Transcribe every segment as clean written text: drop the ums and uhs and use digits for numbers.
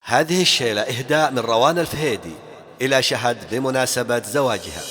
هذه الشيلة إهداء من روان الفهيدي إلى شهد بمناسبة زواجها.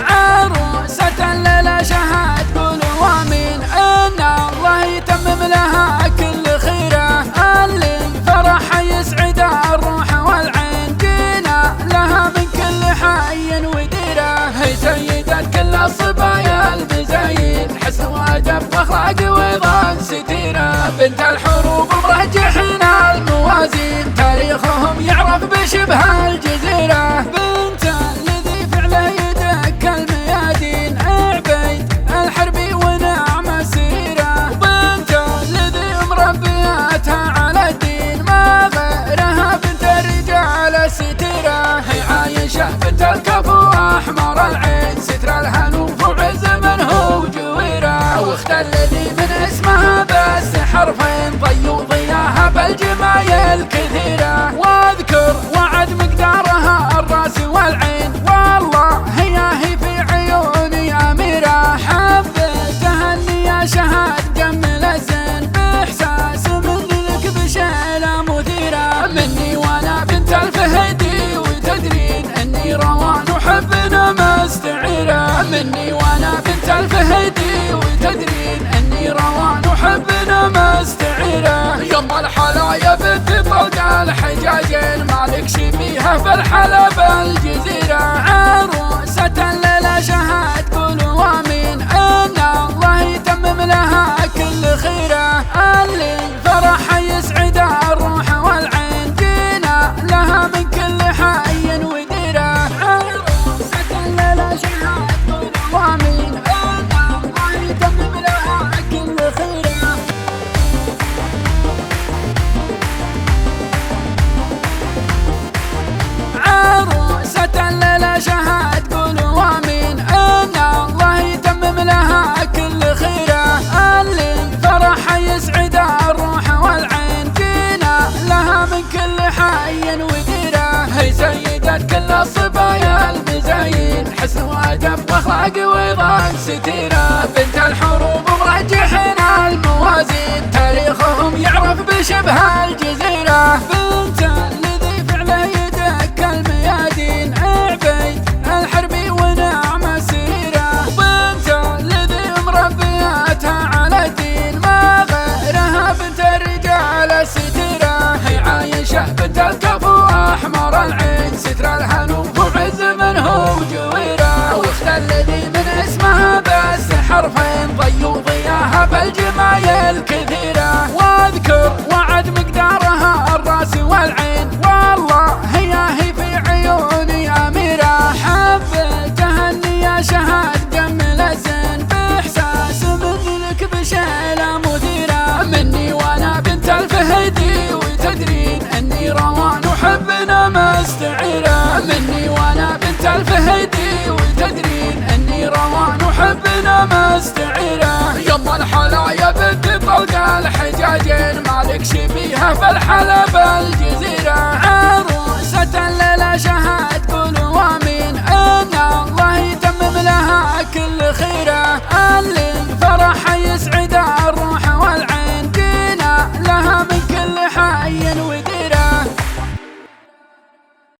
عروسة الليلة شهد قولوا آمين إن الله يتمم لها كل خيره، اللي فرحها يسعد الروح والعين، جينا لها من كل حي وديره، هي سيدة كل الصبايا المزايين، حسن وادب واخلاق وضان ستيره، بنت الحروب مرجحين الموازين، تاريخهم يعرف بشبه الجزيره، بنت الذي فعله يدك الميادين، عبيد الحربي ونعم السيره، بنت الذي مربياتها على الدين، ما غيرها بنت الرجال الستيره، هي عايشه بنت الكفو احمر العين، ستر الهنوف وعز من هو جويره، واخت الذي من اسمها بس حرفين، ضيوا ضياها بالجمايل كثيره، واذكر وعد مقدارها الراس والعين، والله هي في عيوني اميره، حبيتها اني يا شهد جمل الزين، باحساس مني لك بشيله مثيره، مني وانا بنت الفهيدي وتدرين اني روان وحبنا مستعيره، مني وانا بنت الفهيدي وتدرين اني روان وحبنا مستعيره، يم الحلايا بنت طلق الحجاجين، مالك شبيهه في الحلب الجزيره، عروسة الليلة شهد قولوا آمين إن الله يتمم لها كل خيره، اللي فرحها يسعد الروح والعين، جينا لها من كل حي وديره، عروسة الليلة شهد قولوا آمين إن الله يتمم لها كل خيره. عروسة الليلة شهد قولوا آمين إن الله يتمم لها كل خيره، اللي فرحها يسعد الروح والعين، جينا لها من كل حي وديره، هي سيدة كل الصبايا المزايين، حسن وادب واخلاق وضان ستيره، بنت الحروب مرجحين الموازين، تاريخهم يعرف بشبه الجزيره، بنت الذي فعله يدك الميادين، عبيد الحربي ونعم السيره، بنت الذي مربياتها على الدين، ما غيرها بنت الرجال الستيره، هي عايشه بنت الكفو احمر العين، ستر الهنوف وعز من هو جويره، واخت الذي من اسمها بس حرفين، ضيوا ضياها بالجمايل كثيره، واذكر وعد مقدارها الراس والعين، والله هي في عيوني اميره، حبيتها اني يا شهد جمل الزين، باحساس مني لك بشيله مثيره، مني وانا بنت الفهيدي وتدرين اني روان وحبنا مستعيره، مني وانا بنت الفهيدي وتدرين اني روان وحبنا مستعيره، يم الحلايا بنت طلق الحجاجين، مالك شبيهه في الحلب الجزيره.